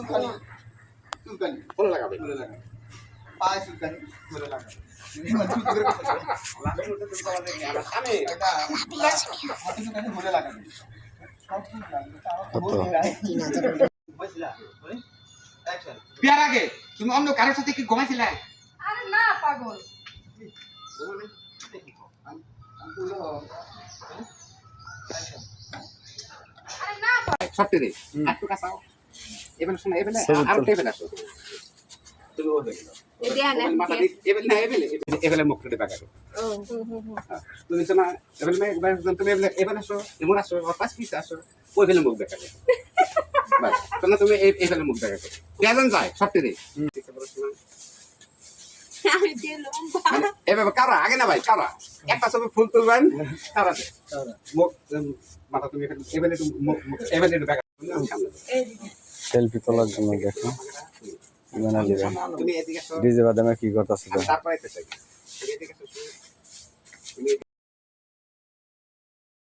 চুলকানি বলে লাগাবে পায়ে চুলকানি বলে লাগাবে বলে লাগাবে বিয়ার আগে তুমি অন্য কারোর সাথে কি ঘুমাইছিলে? আরে না পাগল। আরে না সত্যি রে একটু কাছাও এবেলে শোনা এবেলে আর টেবিল আসো তুমি ও দেখো মাথা দিক এবেলে মুখ করে বাগাও তুমি শোনা এবেলে তুমি এবেলে আসো এমন আসো পাঁচ পিস আসো ওই বেলে মুখ দেখাবে বাস শোনা তুমি এবেলে মুখ দেখাবে কেমন যায় সত্যি রে আমি দিলাম এভাবে কারা আগে না ভাই কারা একটা ছবি ফুল তুলবেন কারা মুখ মাথা তুমি এবেলে এবেলে সেলফি তোলার জন্য দেখো তুমি এদিকে ডিজে বাদামে কি করতেছে তারপরে